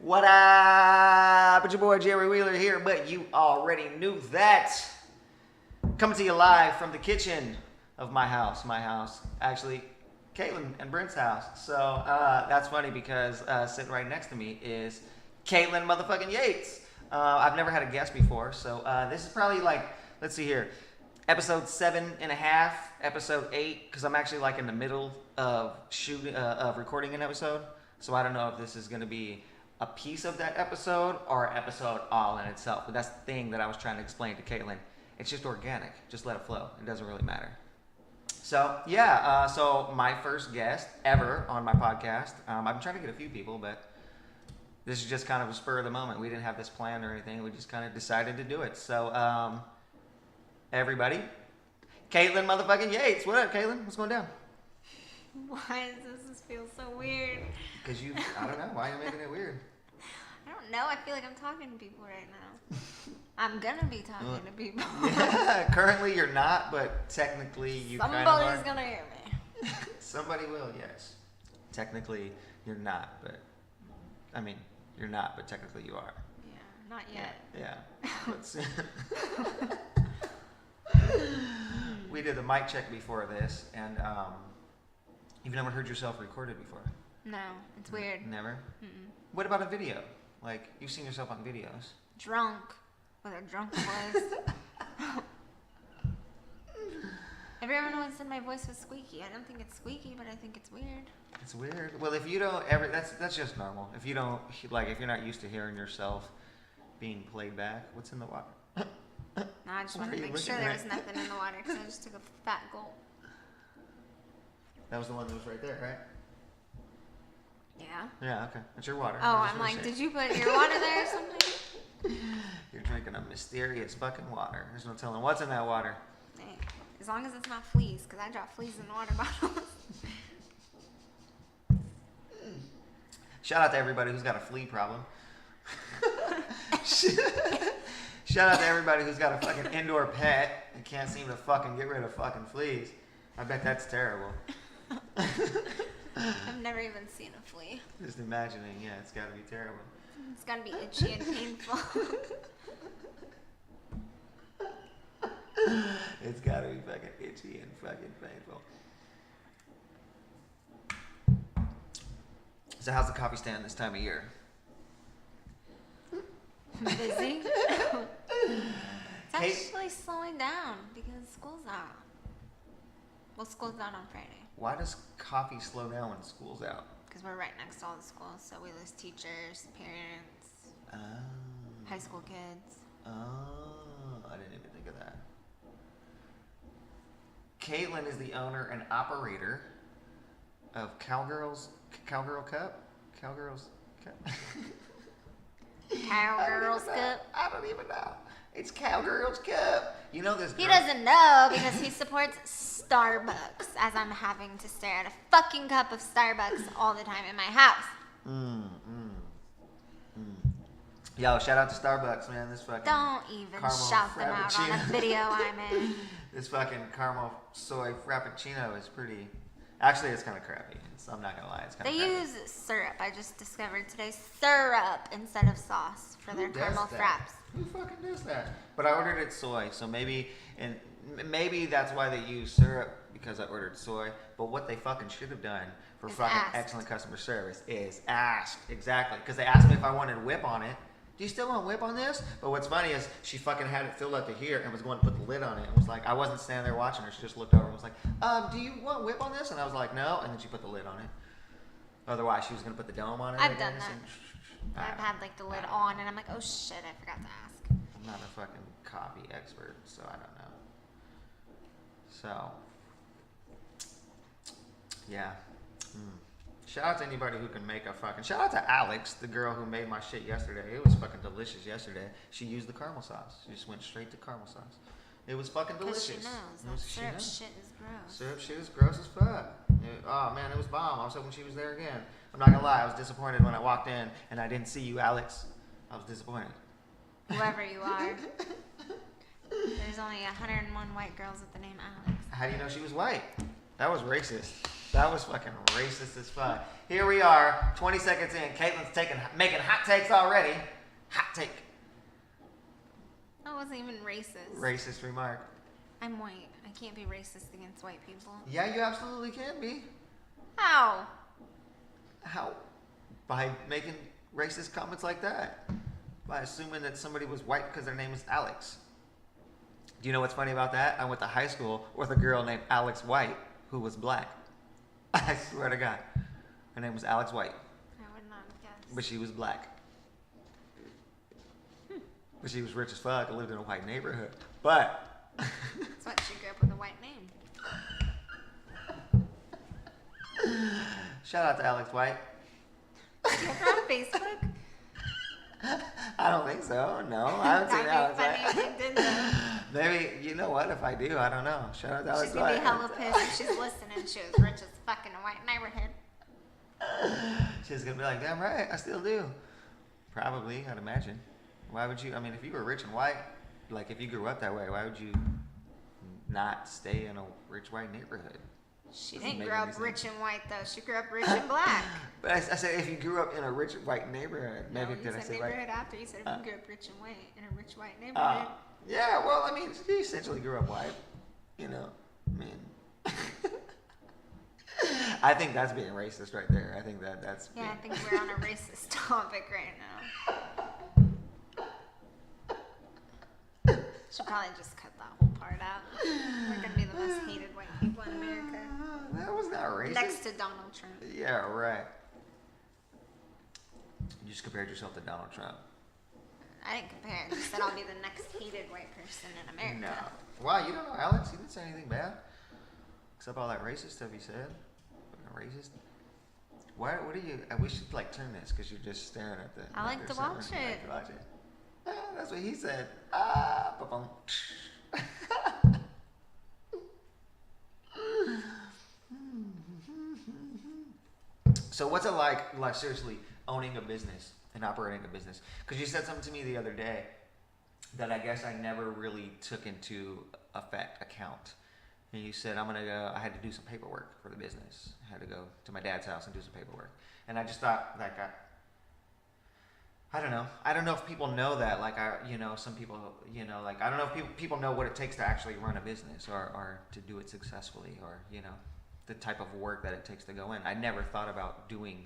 What up? It's your boy Jerry Wheeler here, but you already knew that. Coming to you live from the kitchen of my house. Actually, Kaitlyn and Brent's house. So that's funny because sitting right next to me is Kaitlin motherfucking Yates. I've never had a guest before, so this is probably like, let's see here, episode 7.5, episode 8, because I'm actually like in the middle of recording an episode. So I don't know if this is going to be a piece of that episode or an episode all in itself. But that's the thing that I was trying to explain to Kaitlyn. It's just organic. Just let it flow. It doesn't really matter. So yeah, so my first guest ever on my podcast. I've been trying to get a few people, but this is just kind of a spur of the moment. We didn't have this planned or anything. We just kind of decided to do it. So everybody, Kaitlyn motherfucking Yates. What up, Kaitlyn? What's going down? Why does this feel so weird? Because I don't know. Why are you making it weird? I don't know. I feel like I'm talking to people right now. I'm gonna be talking to people. Yeah, currently you're not, but technically you kind of are. Somebody's gonna hear me. Somebody will, yes. Technically you're not, but I mean, you're not, but technically you are. Yeah, not yet. Yeah. We did the mic check before this, and you've never heard yourself recorded before? No, it's weird. Never? Mm-mm. What about a video? Like, you've seen yourself on videos. Drunk. With a drunk voice. Everyone always said my voice was squeaky. I don't think it's squeaky, but I think it's weird. It's weird. Well, if you don't ever, that's just normal. If you don't, like, if you're not used to hearing yourself being played back, what's in the water? No, I just wanted to make sure there was nothing in the water because I just took a fat gulp. That was the one that was right there, right? Yeah. Yeah, okay. That's your water. Oh, I'm like, did you put your water there or something? You're drinking a mysterious fucking water. There's no telling what's in that water. Hey, as long as it's not fleas, because I drop fleas in the water bottles. Shout out to everybody who's got a flea problem. Shout out to everybody who's got a fucking indoor pet and can't seem to fucking get rid of fucking fleas. I bet that's terrible. I've never even seen a flea. Just imagining, yeah, it's gotta be terrible. It's gotta be itchy and painful. It's gotta be fucking itchy and fucking painful. So how's the coffee stand this time of year? Busy. It's actually slowing down because school's out. Well, school's out on Friday. Why does coffee slow down when school's out? Because we're right next to all the schools, so we lose teachers, parents, high school kids. Oh, I didn't even think of that. Kaitlyn is the owner and operator of Cowgirl Cup? Cowgirls Cup? Cowgirl Cup? I don't even know. It's Cowgirls Cup. You know this girl. He doesn't know because he supports Starbucks, as I'm having to stare at a fucking cup of Starbucks all the time in my house. Yo, shout out to Starbucks, man. This fucking Don't even shout them out on a video I'm in. This fucking caramel soy frappuccino is pretty. Actually, it's kind of crappy. I'm not gonna lie, it's kind of crappy. They use syrup. I just discovered today syrup instead of sauce for their caramel fraps. Who fucking does that? But I ordered it soy, so maybe that's why they use syrup, because I ordered soy. But what they fucking should have done for excellent customer service is asked. Exactly, because they asked me if I wanted whip on it. Do you still want whip on this? But what's funny is she fucking had it filled up to here and was going to put the lid on it. And was like, I wasn't standing there watching her. She just looked over and was like, do you want whip on this? And I was like, no. And then she put the lid on it. Otherwise, she was going to put the dome on it. I've done that. I've had like the lid on and I'm like, oh shit, I forgot to ask. I'm not a fucking coffee expert, so I don't know. So, yeah. Shout out to anybody who can make a fucking... Shout out to Alex, the girl who made my shit yesterday. It was fucking delicious yesterday. She used the caramel sauce. She just went straight to caramel sauce. It was fucking delicious. She knows. Syrup shit is gross. Syrup shit is gross as fuck. Oh man, it was bomb. I was hoping she was there again. I'm not gonna lie, I was disappointed when I walked in and I didn't see you, Alex. I was disappointed. Whoever you are. There's only 101 white girls with the name Alex. How do you know she was white? That was racist. That was fucking racist as fuck. Here we are, 20 seconds in. Kaitlyn's making hot takes already. Hot take. That wasn't even racist. Racist remark. I'm white. I can't be racist against white people. Yeah, you absolutely can be. How? How? By making racist comments like that. By assuming that somebody was white because their name is Alex. Do you know what's funny about that? I went to high school with a girl named Alex White who was black. I swear to God. Her name was Alex White. I would not have guessed. But she was black. But she was rich as fuck. I lived in a white neighborhood. But... That's why she grew up with a white name. Shout out to Alex White. Do you have her on Facebook? I don't think so. No, I haven't seen Alex That'd be funny White. if you did though. Maybe, you know what? If I do, I don't know. Shout out to Alex She's gonna White. be hella pissed if she's listening. She was rich as fuck in a white neighborhood. She's gonna be like, damn right, I still do. Probably, I'd imagine. Why would you? I mean, if you were rich and white, like if you grew up that way, why would you not stay in a rich white neighborhood? She Doesn't didn't make grow any up rich sense. and white though. She grew up rich and black. But I said if you grew up in a rich white neighborhood, maybe No, did you I said say neighborhood white? after. You said if you grew up rich and white in a rich white neighborhood. Yeah, well, I mean, you essentially grew up white. You know, I mean, I think that's being racist right there. I think that's. Yeah, I being... think we're on a racist topic right now. Should probably just cut that whole part out. We're gonna be the most hated white people in America. That was not racist. Next to Donald Trump. Yeah, right. You just compared yourself to Donald Trump. I didn't compare. I just said I'll be the next hated white person in America. No. Wow, you don't know Alex? He didn't say anything bad. Except all that racist stuff he said. Fucking racist. Why? What do you? We should like turn this because you're just staring at the. I like to watch it. You like to watch it. That's what he said. Ba-bum. So what's it like seriously owning a business and operating a business? Because you said something to me the other day that I guess I never really took into account. And you said I had to do some paperwork for the business. I had to go to my dad's house and do some paperwork. And I just thought like I don't know. I don't know if people know that. Like some people, like I don't know if people know what it takes to actually run a business or to do it successfully or, the type of work that it takes to go in. I never thought about doing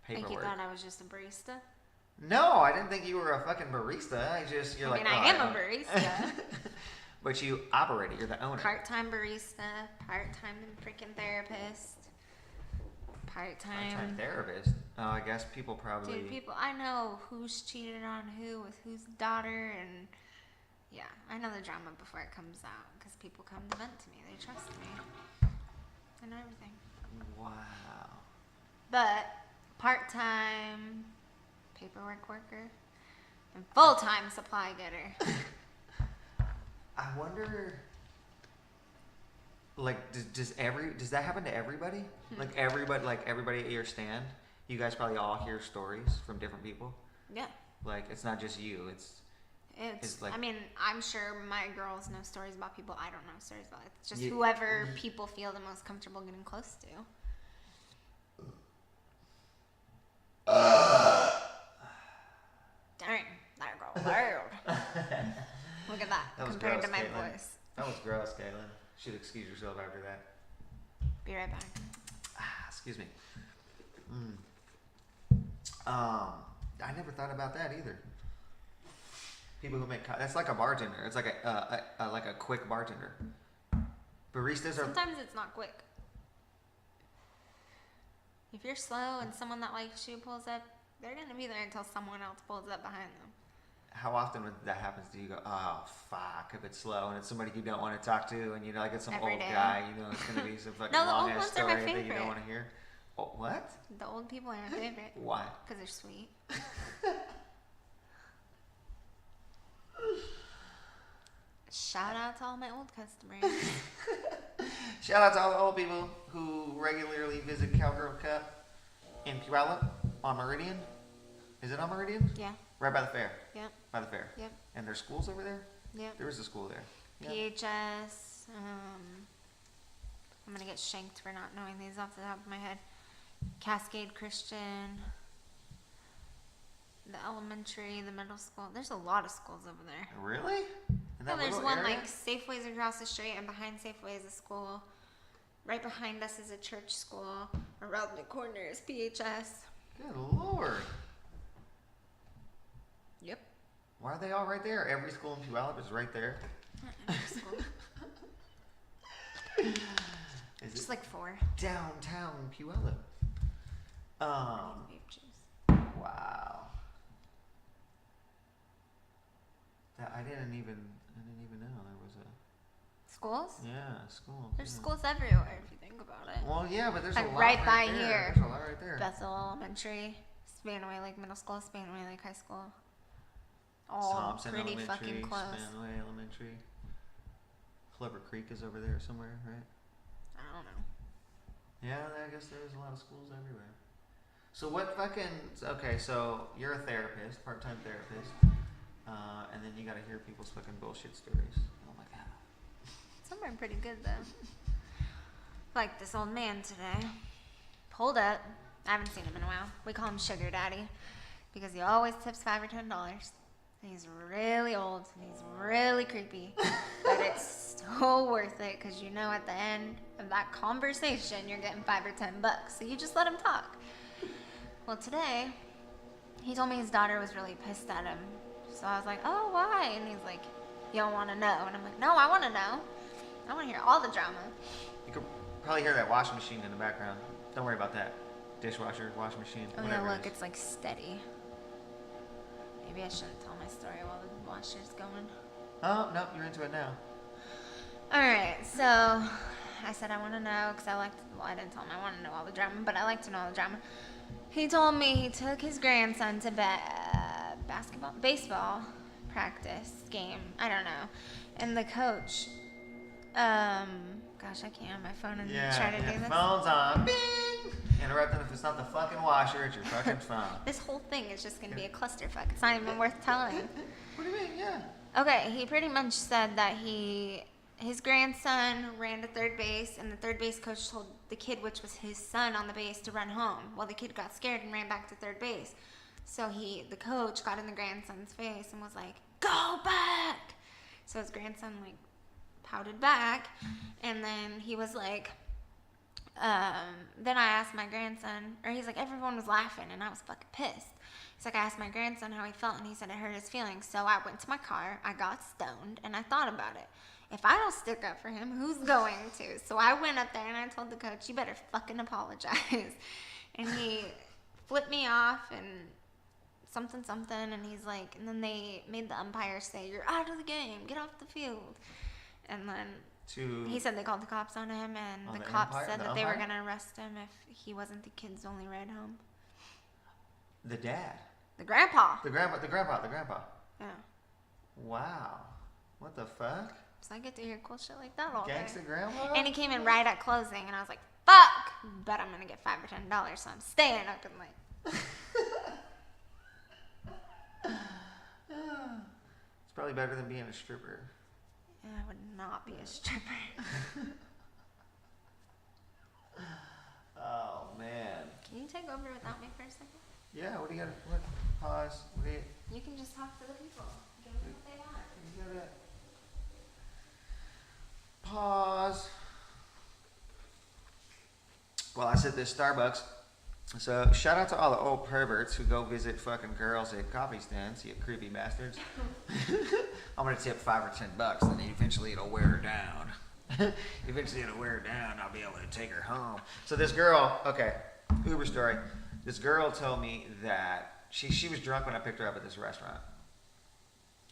paperwork. Think you thought I was just a barista? No, I didn't think you were a fucking barista. You're like, I am a barista. But you operate it. You're the owner. Part-time barista, part-time freaking therapist, part-time therapist. Oh, I guess people probably. Dude, I know who's cheated on who with whose daughter, and yeah, I know the drama before it comes out because people come to vent to me. They trust me. I know everything. Wow. But part-time paperwork worker and full-time supply getter. I wonder. Like, does that happen to everybody? Like everybody at your stand, you guys probably all hear stories from different people. Yeah. Like it's not just you. It's like, I mean, I'm sure my girls know stories about people I don't know stories about. It's just whoever people feel the most comfortable getting close to. Dang, that girl loud. Look at that compared to my voice. That was gross, Caitlin. Should excuse yourself after that. Be right back. Excuse me. I never thought about that either. People who make that's like a bartender. It's like a quick bartender. Baristas are. Sometimes it's not quick. If you're slow and someone that likes you pulls up, they're gonna be there until someone else pulls up behind them. How often when that happens do you go, oh fuck, if it's slow and it's somebody you don't want to talk to and like it's some Every old day. guy, it's gonna be some fucking No, the long old ass ones are story my that you favorite. don't want to hear. Oh, what? The old people are my favorite. Why? Because they're sweet. Shout out to all my old customers. Shout out to all the old people who regularly visit Cowgirl Cup in Puyallup on Meridian. Is it on Meridian? Yeah. Right by the fair. Yep. By the fair. Yep. And there's schools over there? Yep. There is a school there. Yep. PHS. I'm gonna get shanked for not knowing these off the top of my head. Cascade Christian, the elementary, the middle school. There's a lot of schools over there. Really? In Yeah, that there's little one area? like Safeway's across the street, and behind Safeway is a school. Right behind us is a church school. Around the corner is PHS. Good Lord. Yep. Why are they all right there? Every school in Puyallup is right there. Every school. Is Just it like 4. downtown Puyallup? Vape juice. Wow. That I didn't even know there was a Schools? school. There's schools everywhere if you think about it. Well, yeah, but there's Like a lot right by there. here. There's a lot right there. Bethel Elementary, Spanaway Lake Middle School, Spanaway Lake High School. All Thompson pretty Elementary, fucking close. Spanaway Elementary. Clever Creek is over there somewhere, right? I don't know. Yeah, I guess there's a lot of schools everywhere. So what fucking... Okay, so you're a therapist, part-time therapist. And then you gotta hear people's fucking bullshit stories. Oh my god. Some are pretty good though. Like this old man today. Pulled up. I haven't seen him in a while. We call him Sugar Daddy because he always tips $5 or $10. He's really old. He's really creepy. But it's so worth it because you know at the end of that conversation you're getting $5 or $10. So you just let him talk. Well, today he told me his daughter was really pissed at him. So I was like, oh, why? And he's like, you don't want to know. And I'm like, no, I want to know. I want to hear all the drama. You could probably hear that washing machine in the background. Don't worry about that. Dishwasher, washing machine, Oh whatever yeah, it look, is. it's like steady. Maybe I shouldn't tell my story while the washer's going. Oh, no, you're into it now. Alright, so I said I want to know because I didn't tell him I want to know all the drama, but I like to know all the drama. He told me he took his grandson to baseball practice game. I don't know. And the coach, gosh, I can't have my phone and try to do this. Phone's on. Bing! Interrupting if it's not the fucking washer, it's your fucking phone. This whole thing is just going to be a clusterfuck. It's not even worth telling. What do you mean? Yeah. Okay, he pretty much said that his grandson ran to third base, and the third base coach told the kid, which was his son on the base, to run home. Well, the kid got scared and ran back to third base. So the coach got in the grandson's face and was like, "Go back!" So his grandson like pouted back, and then he was like, then I asked my grandson, or he's like, everyone was laughing, and I was fucking pissed. He's like, I asked my grandson how he felt, and he said it hurt his feelings. So I went to my car, I got stoned, and I thought about it. If I don't stick up for him, who's going to? So I went up there and I told the coach, you better fucking apologize. And he flipped me off and something, and he's like, and then they made the umpire say, you're out of the game, get off the field. And then he said they called the cops on him, and the cops said that they were going to arrest him if he wasn't the kid's only ride home. The dad. The grandpa. The grandpa. Yeah. Wow. What the fuck? So I get to hear cool shit like that all day. Gangsta grandpa? And he came in right at closing, and I was like, fuck! Bet I'm going to get $5 or $10, so I'm staying open late. It's probably better than being a stripper. Yeah, I would not be a stripper. Oh, man. Can you take over without me for a second? Yeah, what do you got? What? Pause. What do you... You can just talk to the people. Give them what they want. You gotta... Pause. Well, I said this Starbucks. So, shout out to all the old perverts who go visit fucking girls at coffee stands, you creepy bastards. I'm gonna tip $5 or $10, and then eventually it'll wear her down. Eventually it'll wear her down, I'll be able to take her home. So this girl, okay, Uber story. This girl told me that she was drunk when I picked her up at this restaurant.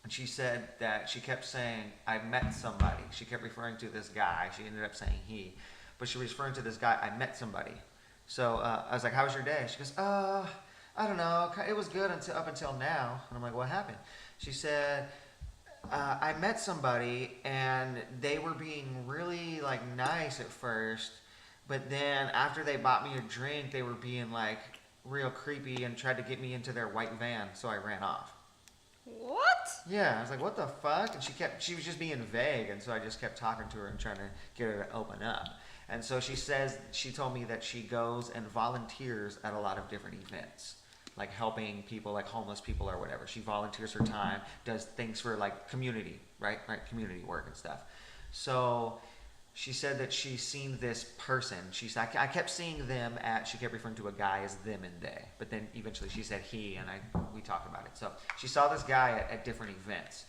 And she said that she kept saying, I met somebody. She kept referring to this guy. She ended up saying he. But she was referring to this guy, I met somebody. So I was like, how was your day? She goes, I don't know. It was good up until now. And I'm like, what happened? She said, I met somebody and they were being really like nice at first. But then after they bought me a drink, they were being like real creepy and tried to get me into their white van. So I ran off. What? Yeah, I was like, what the fuck? And she was just being vague. And so I just kept talking to her and trying to get her to open up. And so she told me that she goes and volunteers at a lot of different events, like helping people, like homeless people or whatever. She volunteers her time, does things for like community, right, community work and stuff. So she said that she's seen this person. I kept seeing them she kept referring to a guy as them and they, but then eventually she said he, and we talked about it. So she saw this guy at different events,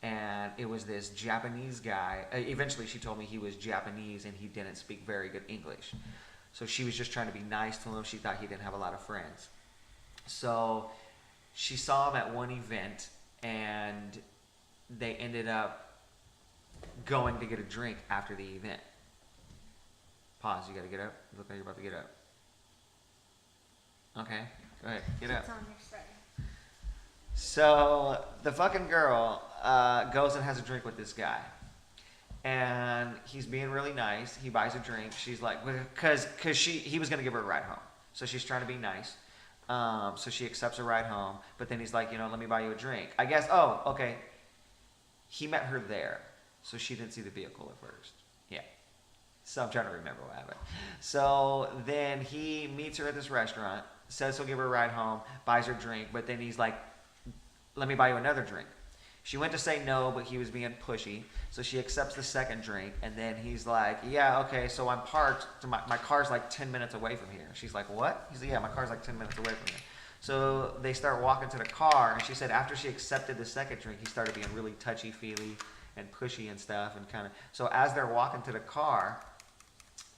and it was this Japanese guy. Eventually she told me he was Japanese and he didn't speak very good English. So she was just trying to be nice to him. She thought he didn't have a lot of friends. So she saw him at one event, and they ended up going to get a drink after the event. Pause, you gotta get up. Look like you're about to get up. Okay, go ahead, get up. It's on your side. So the fucking girl goes and has a drink with this guy. And he's being really nice. He buys a drink. She's like, because he was going to give her a ride home. So she's trying to be nice. So she accepts a ride home. But then he's like, let me buy you a drink. I guess, okay. He met her there. So she didn't see the vehicle at first. Yeah. So I'm trying to remember what happened. So then he meets her at this restaurant, says he'll give her a ride home, buys her a drink, but then he's like, let me buy you another drink. She went to say no, but he was being pushy. So she accepts the second drink, and then he's like, yeah, okay, so I'm parked. My car's like 10 minutes away from here. She's like, what? He's like, yeah, my car's like 10 minutes away from here. So they start walking to the car, and she said after she accepted the second drink, he started being really touchy-feely and pushy and stuff, and kind of. So as they're walking to the car,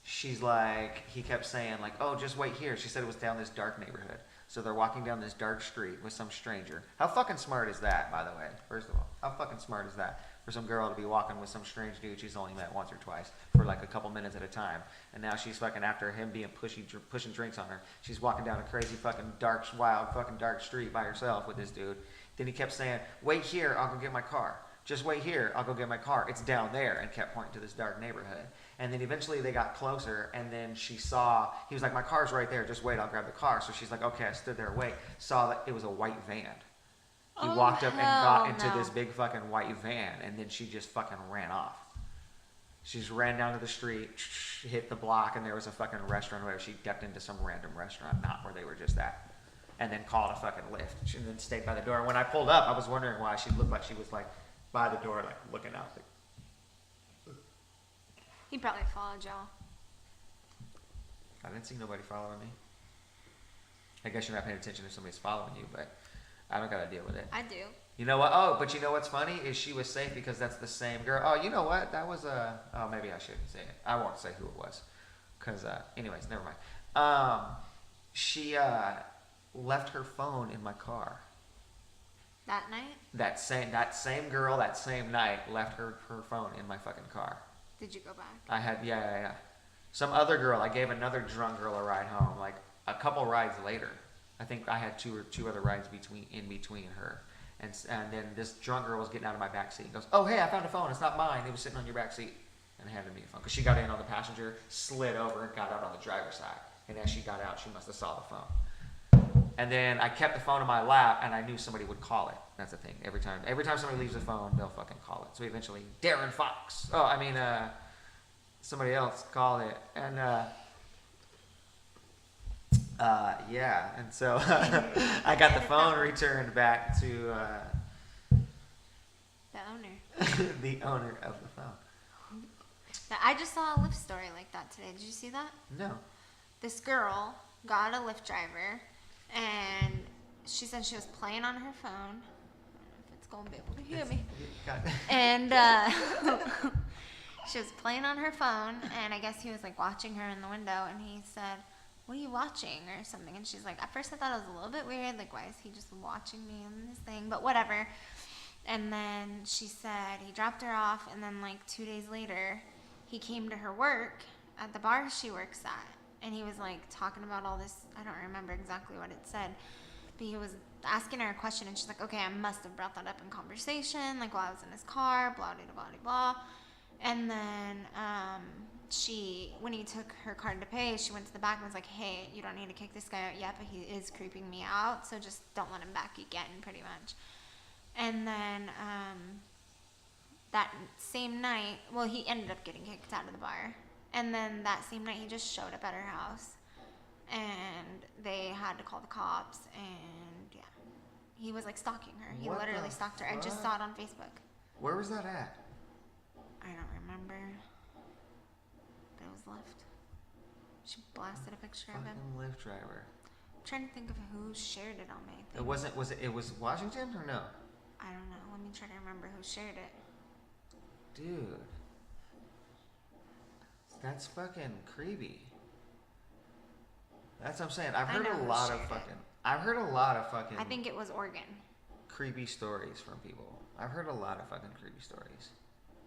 she's like, he kept saying like, oh, just wait here. She said it was down this dark neighborhood. So they're walking down this dark street with some stranger. How fucking smart is that, by the way? First of all, how fucking smart is that for some girl to be walking with some strange dude she's only met once or twice for like a couple minutes at a time? And now she's fucking after him being pushing drinks on her. She's walking down a crazy fucking dark, wild fucking dark street by herself with this dude. Then he kept saying, wait here, I'll go get my car. Just wait here, I'll go get my car. It's down there, and kept pointing to this dark neighborhood. And then eventually they got closer, and then he was like, my car's right there, just wait, I'll grab the car. So she's like, okay, I stood there, wait. Saw that it was a white van. He walked up and got into this big fucking white van, and then she just fucking ran off. She just ran down to the street, hit the block, and there was a fucking restaurant where she ducked into some random restaurant, not where they were just at. And then called a fucking lift. She then stayed by the door. And when I pulled up, I was wondering why she looked like she was like by the door, like looking out. He probably followed y'all. I didn't see nobody following me. I guess you're not paying attention if somebody's following you, but I don't gotta deal with it. I do. You know what? Oh, but you know what's funny is she was safe because that's the same girl. Oh, you know what? That was oh, maybe I shouldn't say it. I won't say who it was, cause anyways, never mind. She left her phone in my car. That night? That same girl that same night left her phone in my fucking car. Did you go back? I had yeah. Some other girl. I gave another drunk girl a ride home. Like a couple rides later, I think I had two other rides in between her. And then this drunk girl was getting out of my back seat and goes, oh hey, I found a phone. It's not mine. It was sitting on your back seat. And handed me a phone because she got in on the passenger, slid over, and got out on the driver's side. And as she got out, she must have saw the phone. And then I kept the phone in my lap, and I knew somebody would call it. That's the thing. Every time somebody leaves the phone, they'll fucking call it. So eventually, Darren Fox. Somebody else called it, and yeah. And so I got the phone returned back to the owner. the owner of the phone. Now, I just saw a Lyft story like that today. Did you see that? No. This girl got a Lyft driver, and she said she was playing on her phone. I don't know if it's going to be able to hear me. And she was playing on her phone, and I guess he was like watching her in the window, and he said, what are you watching or something? And she's like, at first I thought it was a little bit weird, like why is he just watching me in this thing, but whatever. And then she said he dropped her off, and then like 2 days later he came to her work at the bar she works at, and he was like talking about all this. I don't remember exactly what it said, but he was asking her a question, and she's like, okay, I must have brought that up in conversation, like while I was in his car, blah, blah, blah, blah. And then when he took her card to pay, she went to the back and was like, hey, you don't need to kick this guy out yet, but he is creeping me out, so just don't let him back again, pretty much. And then that same night, well, he ended up getting kicked out of the bar. And then that same night, he just showed up at her house, and they had to call the cops. And yeah, he was like stalking her. He What literally the stalked her. I just fuck? saw it on Facebook. Where was that at? I don't remember, but it was Lyft. She blasted a picture of him. Fucking Lyft driver. I'm trying to think of who shared it on my thing. It wasn't. It was Washington or no? I don't know. Let me try to remember who shared it. Dude, that's fucking creepy. That's what I'm saying. I've I heard know a who lot of shared it. fucking. I've heard a lot of fucking I think it was Oregon. creepy stories from people. I've heard a lot of fucking creepy stories.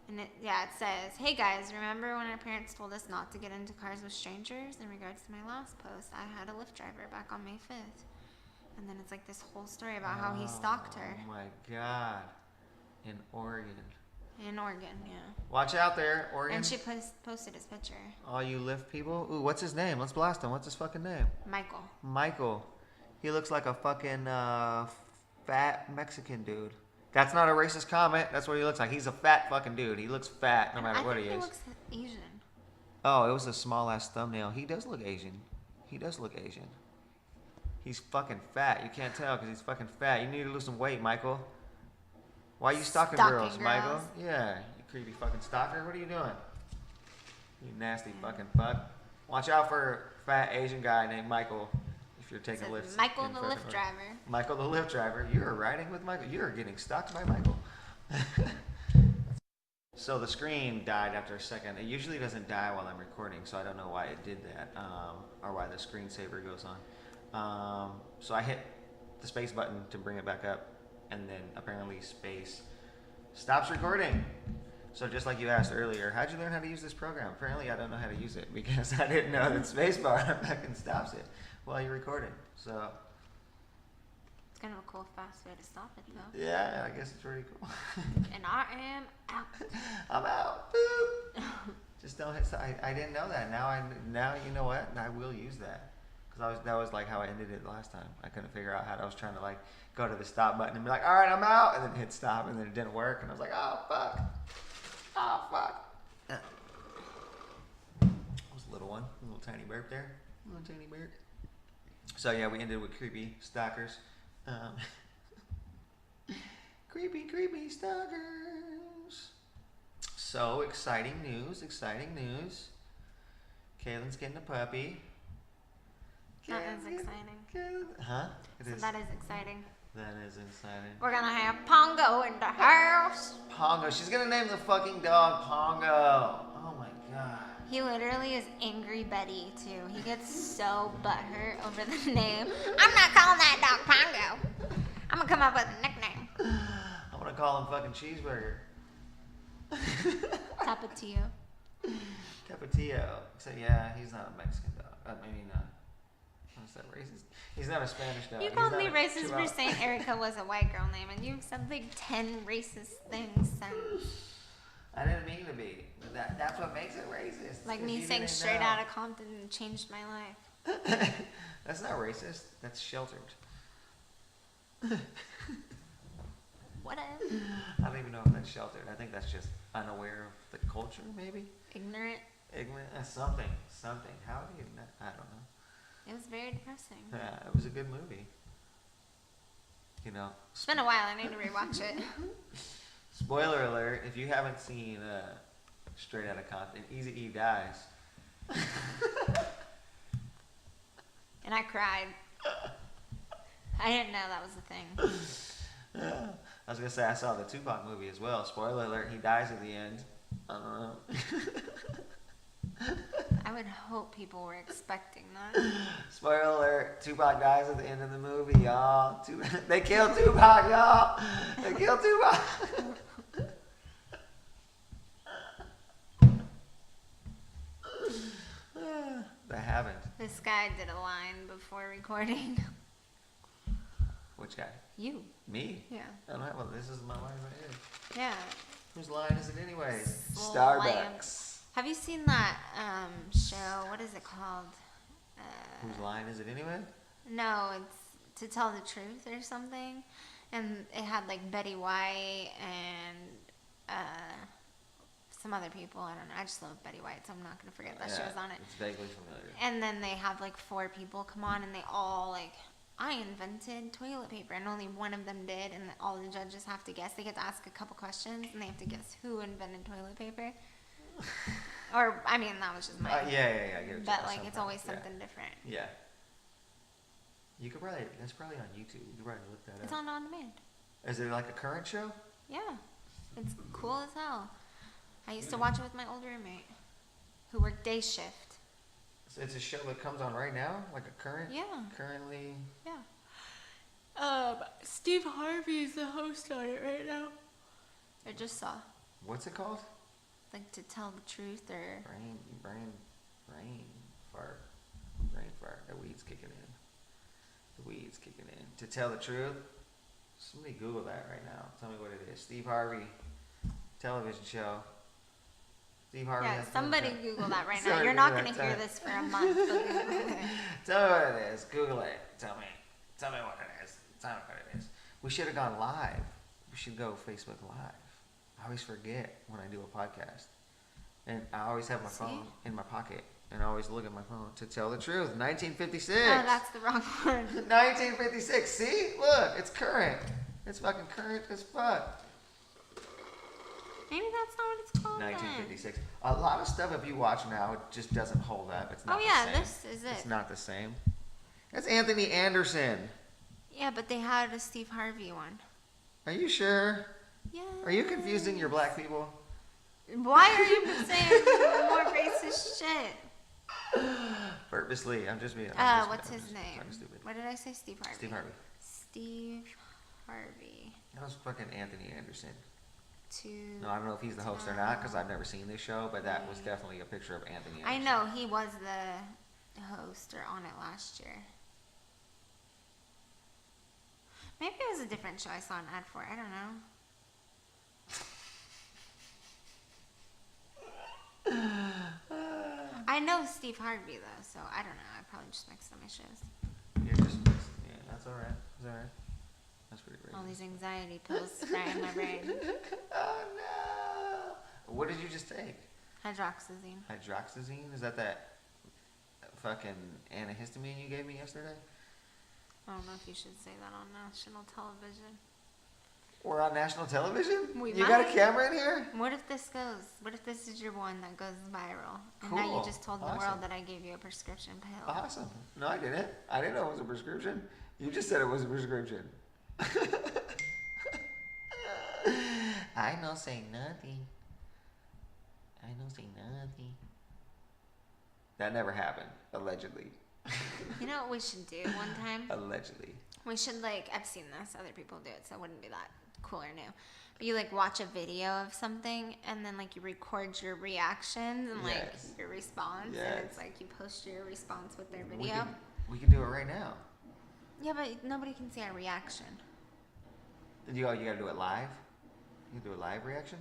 And it says, "Hey guys, remember when our parents told us not to get into cars with strangers? In regards to my last post, I had a Lyft driver back on May 5th." And then it's like this whole story about how he stalked her. Oh my god. In Oregon. In Oregon, yeah. Watch out there, Oregon. And she posted his picture. All you Lyft people. Ooh, what's his name? Let's blast him. What's his fucking name? Michael. Michael. He looks like a fucking fat Mexican dude. That's not a racist comment. That's what he looks like. He's a fat fucking dude. He looks fat no matter what he is. He looks Asian. Oh, it was a small ass thumbnail. He does look Asian. He does look Asian. He's fucking fat. You can't tell because he's fucking fat. You need to lose some weight, Michael. Why are you stalking girls, Michael? Yeah, you creepy fucking stalker. What are you doing? You nasty fucking fuck. Watch out for a fat Asian guy named Michael if you're taking lifts. Michael in the fucking Lyft Oregon. driver. Michael the Lyft driver. You're riding with Michael. You're getting stalked by Michael. So the screen died after a second. It usually doesn't die while I'm recording, so I don't know why it did that, or why the screensaver goes on. So I hit the space button to bring it back up, and then apparently space stops recording. So just like you asked earlier, how'd you learn how to use this program? Apparently I don't know how to use it because I didn't know that spacebar fucking stops it while you're recording. So It's kind of a cool, fast way to stop it, though. yeah, I guess it's pretty cool. And I am out. I'm out. Boop. Just don't hit. I didn't know that. Now you know what? And I will use that because that was like how I ended it last time. I couldn't figure out how I was trying to like go to the stop button and be like, all right, I'm out, and then hit stop, and then it didn't work, and I was like, oh fuck, oh fuck. That was a little one, a little tiny burp there, a little tiny burp. So yeah, we ended with creepy stalkers. Creepy stalkers. So exciting news. Kaitlyn's getting a puppy. That is exciting. Huh? It So is. that is exciting. That is exciting. We're gonna have Pongo in the house. Pongo. She's gonna name the fucking dog Pongo. Oh my god. He literally is Angry Betty too. He gets so butthurt over the name. I'm not calling that dog Pongo. I'm gonna come up with a nickname. I'm gonna call him fucking Cheeseburger. Tapatio. Tapatio. Except yeah, he's not a Mexican dog. I mean, what's that racist? He's not a Spanish dog. You He's called not me a racist for Chihuahua. saying Erica was a white girl name, and you've said like 10 racist things since. I didn't mean to be. But that's what makes it racist. Like 'Cause me you saying didn't straight know. out of Compton changed my life. That's not racist. That's sheltered. Whatever. I don't even know if that's sheltered. I think that's just unaware of the culture, maybe. Ignorant. Ignorant. Something. How do you know? I don't know. It was very depressing. Yeah, it was a good movie. You know. It's been a while. I need to rewatch it. Spoiler alert: if you haven't seen Straight Outta Compton, Ecig dies. And I cried. I didn't know that was a thing. I was gonna say I saw the Tupac movie as well. Spoiler alert: he dies at the end. I don't know. I would hope people were expecting that. Spoiler alert: Tupac dies at the end of the movie, y'all. They killed Tupac, y'all. They killed Tupac. They haven't. This guy did a line before recording. Which guy? You. Me? Yeah. I don't know. Well, this is my line right here. Yeah. Whose line is it anyways? Slam. Starbucks. Have you seen that show? What is it called? Whose line is it anyway? No, it's To Tell the Truth or something. And it had like Betty White and some other people. I don't know. I just love Betty White, so I'm not gonna forget that she was on it. It's vaguely familiar. And then they have like 4 people come on, and they all like, I invented toilet paper, and only one of them did, and all the judges have to guess. They get to ask a couple questions, and they have to guess who invented toilet paper. Or I mean, that was just my. I get it. But like, it's always something different. Yeah. You could probably. That's probably on YouTube. You could probably look that It's up. on demand. Is it like a current show? Yeah, it's cool as hell. I used to watch it with my old roommate, who worked day shift. So it's a show that comes on right now, like a current. Yeah. Currently. Yeah. Steve Harvey is the host on it right now. I just saw. What's it called? Like To Tell the Truth, or Brain fart. The weed's kicking in. To Tell the Truth. Somebody Google that right now. Tell me what it is. Steve Harvey, television show. Steve Harvey. Yeah, has somebody no- Google that right now. Somebody You're not Google going to that. hear this for a month. But Google it. Tell me what it is. Google it. Tell me what it is. Tell me what it is. We should have gone live. We should go Facebook Live. I always forget when I do a podcast. And I always have my phone in my pocket. And I always look at my phone. To Tell the Truth. 1956. Oh, that's the wrong one. 1956. See? Look. It's current. It's fucking current as fuck. Maybe that's not what it's called. 1956. A lot of stuff, if you watch now, it just doesn't hold up. It's not Oh yeah, the same. this is it. It's not the same. That's Anthony Anderson. Yeah, but they had a Steve Harvey one. Are you sure? Yeah. Are you confusing your black people? Why are you saying more racist shit? Purposely. I'm just being. What's his name? Stupid. What did I say? Steve Harvey. Steve Harvey. Steve Harvey. That was fucking Anthony Anderson. To No, I don't know if he's the host or not because I've never seen this show, but that was definitely a picture of Anthony Anderson. I know he was the host or on it last year. Maybe it was a different show I saw an ad for. I don't know. I know Steve Harvey though, so I don't know. I probably just mixed up my shows. You're just. Yeah, that's alright. That's alright. That's pretty great. All these anxiety pills frying my brain. Oh no! What did you just take? Hydroxyzine. Hydroxyzine? Is that fucking antihistamine you gave me yesterday? I don't know if you should say that on national television. We're on national television? We You got a might. camera in here? What if this goes? What if this is your one that goes viral? And now Cool. you just told the Awesome. world that I gave you a prescription pill. Awesome. No, I didn't. I didn't know it was a prescription. You just said it was a prescription. I no say nothing. That never happened. Allegedly. You know what we should do one time? Allegedly. We should I've seen this, other people do it, so it wouldn't be that cool or new. But you watch a video of something and then you record your reactions and Yes. your response, Yes. and it's you post your response with their video. We can do it right now. Yeah, but nobody can see our reaction. You gotta do it live? You can do a live reaction?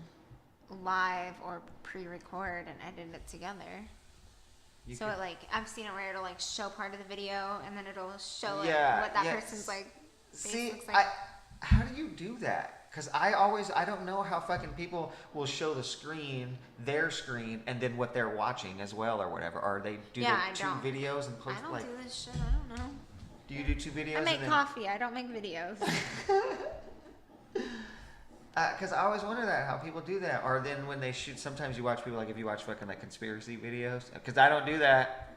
Live or pre-record and edit it together. You So can- I've seen it where it'll show part of the video and then it'll show Yeah, what that yeah. person's face See, looks like. how do you do that? Because I don't know how fucking people will show the screen, their screen, and then what they're watching as well or whatever. Or they do I two don't. videos and post I don't do this shit. I don't know. Do you do 2 videos? I make and then, coffee. I don't make videos. Because I always wonder how people do that. Or then when they shoot, sometimes you watch people if you watch fucking conspiracy videos. Because I don't do that.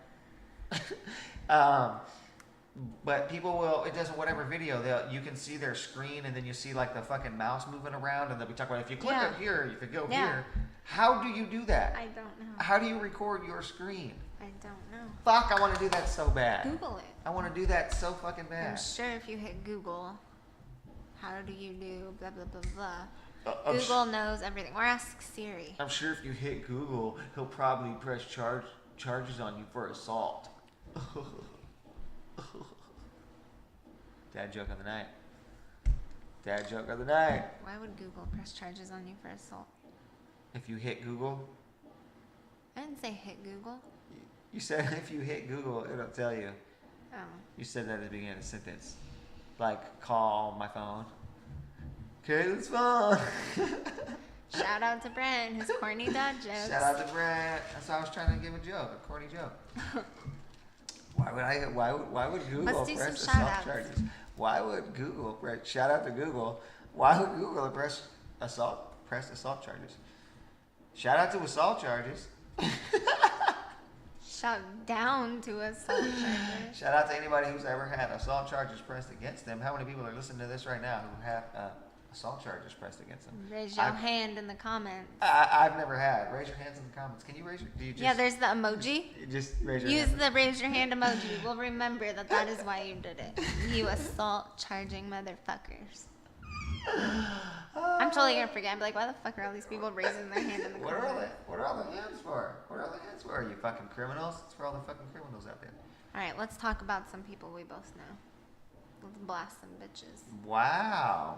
But people will. It doesn't. Whatever video, you can see their screen, and then you see the fucking mouse moving around, and they'll be talking about if you click up here, you could go here. How do you do that? I don't know. How do you record your screen? I don't know. Fuck! I want to do that so bad. Google it. I want to do that so fucking I'm bad. sure if you hit Google, how do you do blah blah blah blah. I'm Google knows everything. Or ask Siri. I'm sure if you hit Google, he'll probably press charges on you for assault. Dad joke of the night. Dad joke of the night. Why would Google press charges on you for assault? If you hit Google, I didn't say hit Google. you said if you hit Google, it'll tell you. Oh. You said that at the beginning of the sentence. Call my phone. Kaitlyn's phone. Shout out to Brent, his corny dad jokes. Shout out to Brent. That's why I was trying to give a joke, a corny joke. Why would Google Let's do press some assault shout-outs. charges? Why would Google press? Shout out to Google. Why would Google press assault charges? Shout out to assault charges. Shout down to assault charges. Shout out to anybody who's ever had assault charges pressed against them. How many people are listening to this right now who have assault charges pressed against them? Raise your hand in the comments. I've never had. Raise your hands in the comments. Can you raise your? Do you just, Yeah, there's the emoji. you just raise your Use hand. the raise your hand emoji. We'll remember that is why you did it. You assault charging motherfuckers. I'm totally gonna forget. I'm like, why the fuck are all these people raising their hand in the What are all comments? the hands for? What are all the hands for? You fucking criminals! It's for all the fucking criminals out there. All right, let's talk about some people we both know. Let's blast some bitches. Wow.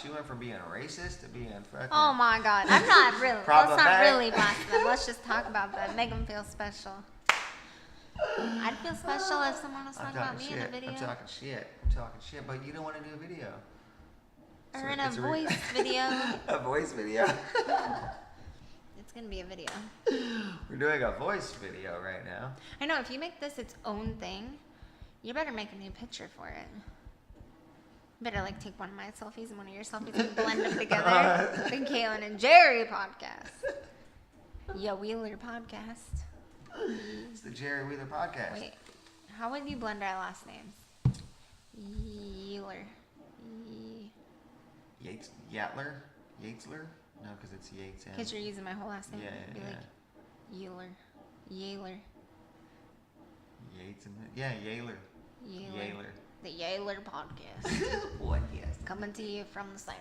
She went from being racist to being fucking. Oh my god, I'm not really. Let's not Problematic. really blast them. Let's just talk about them. Make them feel special. I'd feel special if someone was talking about me in a video. I'm talking shit. But you don't want to do a video. Or in a it's voice video. A voice video. It's gonna be a video. We're doing a voice video right now. I know, if you make this its own thing, you better make a new picture for it. You better like take one of my selfies and one of your selfies and blend them together. The Kaitlyn and Jerry podcast. Yo Wheeler podcast. It's the Jerry Wheeler podcast. Wait, how would you blend our last names? Wheeler. Yatler? Yatesler? No, because it's Yates. Because you're using my whole last name. Yeah. Be like Yealer. Yates and Yaler. Yaler. The Yaler podcast. Boy, yes. Coming to you from the south.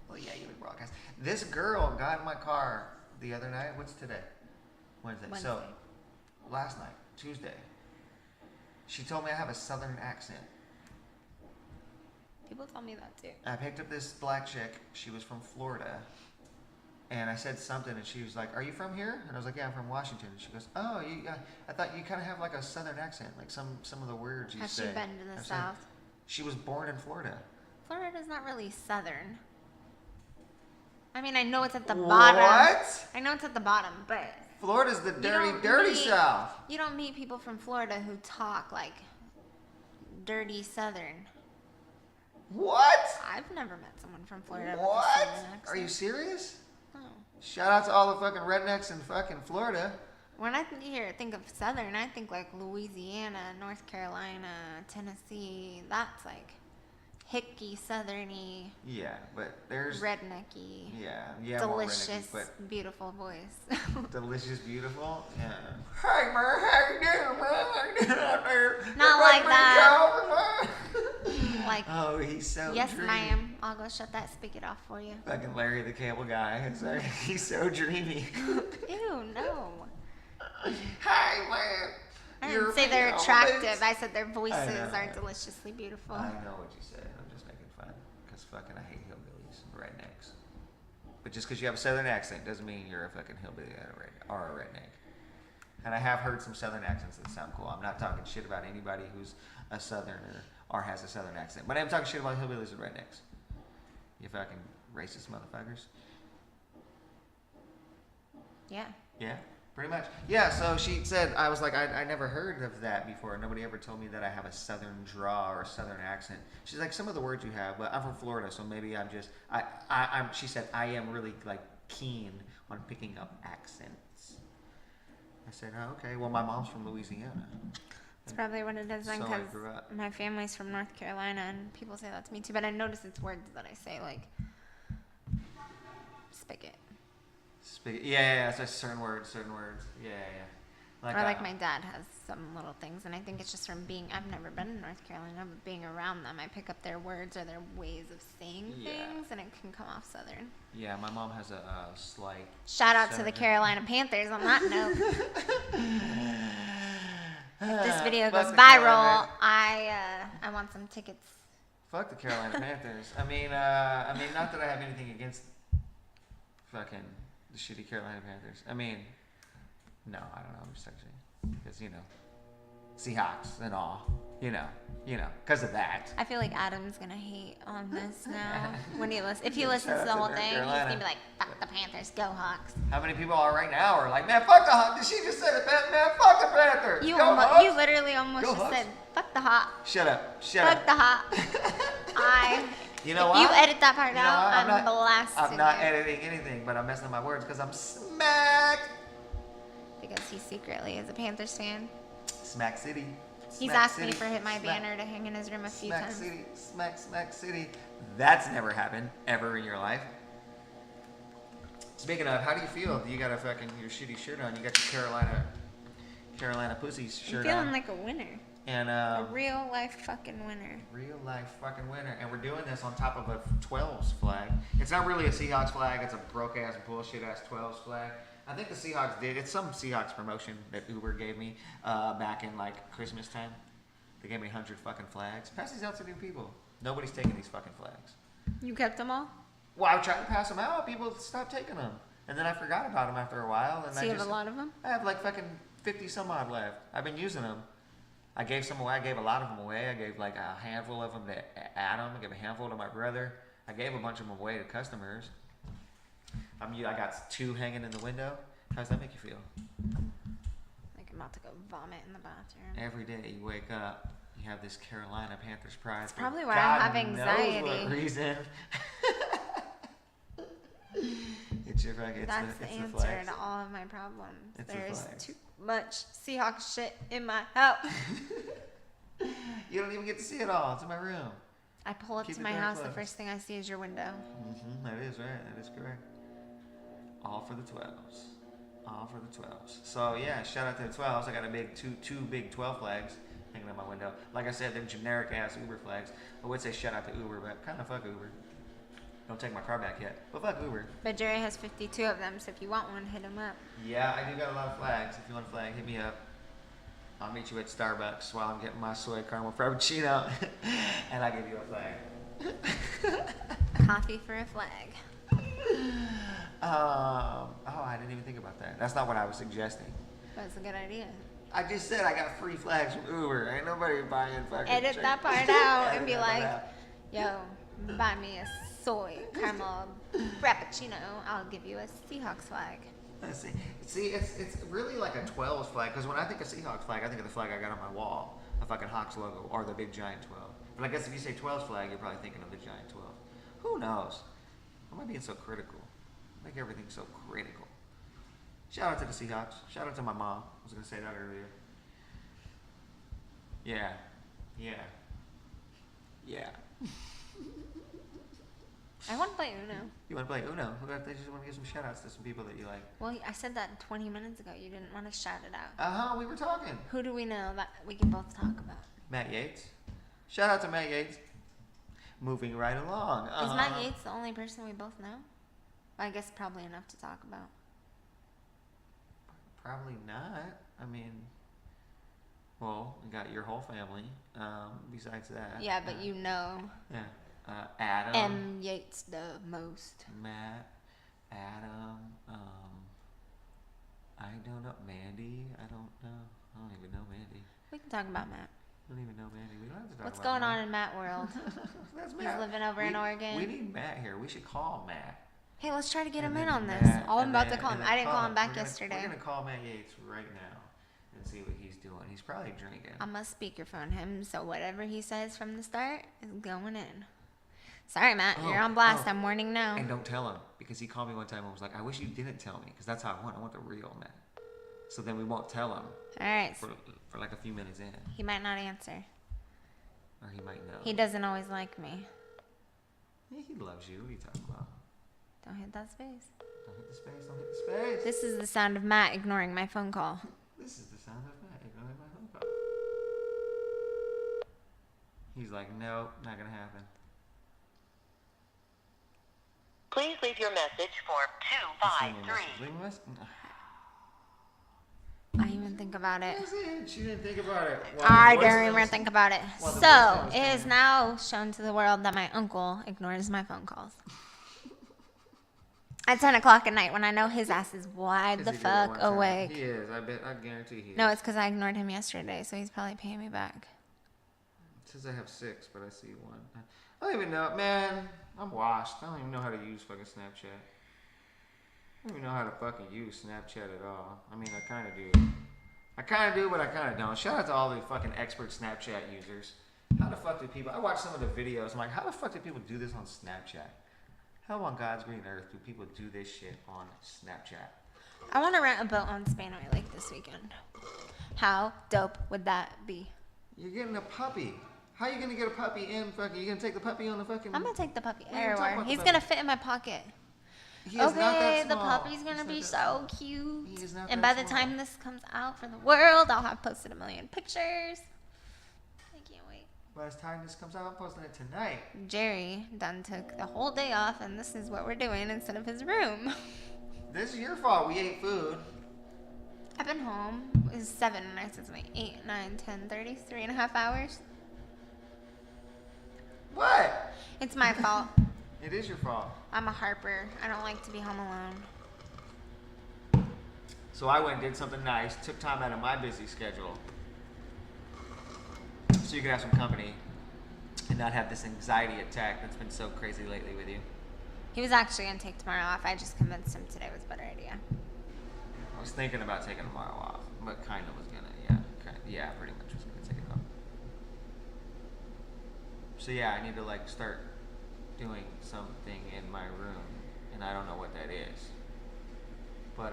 Well, yeah, you would broadcast. This girl got in my car the other night. What's today? Wednesday. So, last night, Tuesday, she told me I have a southern accent. People tell me that too. I picked up this black chick. She was from Florida. And I said something, and she was like, "Are you from here?" And I was like, "Yeah, I'm from Washington." And she goes, "Oh, I thought you kind of have like a southern accent, like some of the words you Has say." she been to the I said, south? She was born in Florida. Florida's not really southern. I mean, I know it's at the bottom. What? I know it's at the bottom, but Florida's the dirty meet- South. you don't meet people from Florida who talk like dirty southern. What? I've never met someone from Florida with a What? southern accent. Are you serious? No. Shout out to all the fucking rednecks in fucking Florida. When I think of southern, I think like Louisiana, North Carolina, Tennessee. That's like hicky, southerny, Yeah, but there's rednecky, yeah, more delicious, rednecky, but beautiful voice. delicious, beautiful. Yeah. Hey man, how you doing, man? How you doing out there? Not like that. that. Like, Oh, he's so yes, dreamy. ma'am. I'll go shut that spigot off for you. Fucking Larry the Cable Guy. It's like, he's so dreamy. Ew, no. Hey man. I You're didn't say they're female, attractive. please. I said their voices know. are deliciously beautiful. I know what you said. I'm just making fun. Because fucking I hate hillbillies and rednecks. But just because you have a southern accent doesn't mean you're a fucking hillbilly or a redneck. And I have heard some southern accents that sound cool. I'm not talking shit about anybody who's a southerner or has a southern accent. But I'm talking shit about hillbillies and rednecks. You fucking racist motherfuckers. Yeah. Yeah, pretty much. Yeah, so she said, I was like, I never heard of that before. Nobody ever told me that I have a southern draw or a southern accent. She's like, some of the words you have, but I'm from Florida, so maybe I'm just, she said, I am really like keen on picking up accents. I said, oh, okay, well, my mom's from Louisiana. That's probably what it is then, So I because grew up. my family's from North Carolina, and people say that to me too. But I notice it's words that I say, like spigot, Yeah, it's just certain words. Yeah. or like my dad has some little things, and I think it's just from being. I've never been in North Carolina, but being around them, I pick up their words or their ways of saying things, and it can come off southern. Yeah, my mom has a slight. Shout out to the southern- Carolina Panthers on that note. If this video Fuck goes the viral, Carolina- I want some tickets. Fuck the Carolina Panthers. I mean, not that I have anything against fucking the shitty Carolina Panthers. I mean, no, I don't know. I'm just actually, because Seahawks and all. You know, because of that. I feel like Adam's gonna hate on this now when he if he listens to the Shout out whole to thing, he's Carolina. gonna be like, "Fuck the Panthers, go Hawks." How many people are right now are like, man, fuck the Hawks? Did she just say the man, fuck the Panthers? You Go Hawks. you literally almost Go just Hawks. said, "Fuck the Hawks." Shut up. Fuck the Hawks. You know if what? you edit that part You know out, what? I'm blasting I'm not you. editing anything, but I'm messing up my words because I'm smacked. Because he secretly is a Panthers fan. Smack City. He's Smack asked me City. for my Smack- banner to hang in his room a few Smack times. City. Smack City. That's never happened ever in your life. Speaking of, how do you feel? You got a fucking your shitty shirt on. You got your Carolina Pussies I'm shirt feeling on. like a winner. And A real life fucking winner. real life fucking winner. And we're doing this on top of a 12s flag. It's not really a Seahawks flag. It's a broke ass bullshit ass 12s flag. I think the Seahawks did. It's some Seahawks promotion that Uber gave me back in like Christmas time. They gave me 100 fucking flags. Pass these out to new people. Nobody's taking these fucking flags. You kept them all? Well, I tried to pass them out. People stopped taking them. And then I forgot about them after a while. And So you have a lot of them? I have like fucking 50 some odd left. I've been using them. I gave some away. I gave a lot of them away. I gave like a handful of them to Adam. I gave a handful to my brother. I gave a bunch of them away to customers. I got 2 hanging in the window. How does that make you feel? Like I'm about to go vomit in the bathroom. Every day you wake up, you have this Carolina Panthers pride. That's probably why I have anxiety. Knows what reason. It's your fucking. That's the it's answer flags. to all of my problems. It's the There's flags. too much Seahawks shit in my house. You don't even get to see it all. It's in my room. I pull up Keep to it my very house, the close. first thing I see is your window. That is right. That is correct. All for the 12s. All for the 12s. So yeah, shout out to the 12s. I got a big two big 12 flags hanging on my window. Like I said, they're generic ass Uber flags. I would say shout out to Uber, but kind of fuck Uber. Don't take my car back yet, but fuck Uber. But Jerry has 52 of them, so if you want one, hit him up. Yeah, I do got a lot of flags. If you want a flag, hit me up. I'll meet you at Starbucks while I'm getting my soy caramel frappuccino, and I give you a flag. Coffee for a flag. Oh, I didn't even think about that. That's not what I was suggesting. That's a good idea. I just said I got free flags from Uber. Ain't nobody buying fucking. Edit drink. that part out Edit and be that part like, out. yo, buy me a soy caramel frappuccino. I'll give you a Seahawks flag. Let's see. See, it's really like a 12s flag, because when I think of Seahawks flag, I think of the flag I got on my wall, a fucking Hawks logo, or the big giant 12. But I guess if you say 12s flag, you're probably thinking of the giant 12. Who knows? Why am I being so critical? Make everything so critical. Shout out to the Seahawks. Shout out to my mom. I was gonna say that earlier. Yeah. I want to play Uno. You want to play Uno? They just want to give some shout outs to some people that you like. Well, I said that 20 minutes ago. You didn't want to shout it out. We were talking. Who do we know that we can both talk about? Matt Yates. Shout out to Matt Yates. Moving right along. Is Matt Yates the only person we both know? I guess probably enough to talk about. Probably not. I mean, well, we got your whole family. Besides that. Yeah, but you know Yeah. Adam. M. Yates the most. Matt. Adam. I don't know. Mandy. I don't know. I don't even know Mandy. We can talk about Matt. I don't even know Mandy. We don't have to talk What's about going on Matt. in Matt world? That's He's Matt. living over in Oregon. We need Matt here. We should call Matt. Hey, let's try to get And him in then on this. Matt- I'm and about then- to call him. and then I didn't call him back We're gonna- yesterday. We're gonna call Matt Yates right now and see what he's doing. He's probably drinking. I'm gonna speakerphone him, so whatever he says from the start is going in. Sorry, Matt, you're on blast. I'm warning now. And don't tell him, because he called me one time and was like, "I wish you didn't tell me, because that's how I want. I want the real Matt." So then we won't tell him All right, for like a few minutes in, he might not answer. or he might know. He doesn't always like me. Yeah, he loves you. What are you talking about? Don't hit that space. Don't hit the space. Don't hit the space. This is the sound of Matt ignoring my phone call. This is the sound of Matt ignoring my phone call. He's like, "Nope, not gonna happen." Please leave your message for Leave me a 253. message. I didn't even think about it. That's it. She didn't think about it. I don't even think about it. Well, the So, voicemail was it is coming. now shown to the world that my uncle ignores my phone calls. At 10 o'clock at night when I know his ass is wide 'Cause the he did it one fuck time. awake. He is. I guarantee he is. No, it's because I ignored him yesterday, so he's probably paying me back. It says I have 6, but I see 1. I don't even know. Man, I'm washed. I don't even know how to use fucking Snapchat. I don't even know how to fucking use Snapchat at all. I mean, I kind of do. I kind of do, but I kind of don't. Shout out to all the fucking expert Snapchat users. How the fuck do people... I watch some of the videos. I'm like, how the fuck do people do this on Snapchat? How on God's green earth do people do this shit on Snapchat? I want to rent a boat on Spanaway Lake this weekend. How dope would that be? You're getting a puppy. How you gonna get a puppy in fucking... You gonna take the puppy on the fucking... I'm going to take the puppy What are you talking everywhere. about He's the going to puppy? fit in my pocket. He is not that Okay, the small. puppy's going to He's be not that so small. cute. He is not And that by the small. time this comes out for the world, I'll have posted a million pictures. I can't wait. By the time this comes out, I'm posting it tonight. Jerry done took the whole day off, and this is what we're doing instead of his room. This is your fault. We ate food. I've been home. It's 7 and I said something. 8, 9, 10, 30, 3.5 hours. What? It's my fault. It is your fault. I'm a harper. I don't like to be home alone. So I went and did something nice, took time out of my busy schedule so you could have some company and not have this anxiety attack that's been so crazy lately with you. He was actually going to take tomorrow off. I just convinced him today was a better idea. I was thinking about taking tomorrow off, but kind of was gonna, yeah, pretty much was gonna take it off. So yeah, I need to like start doing something in my room, and I don't know what that is. But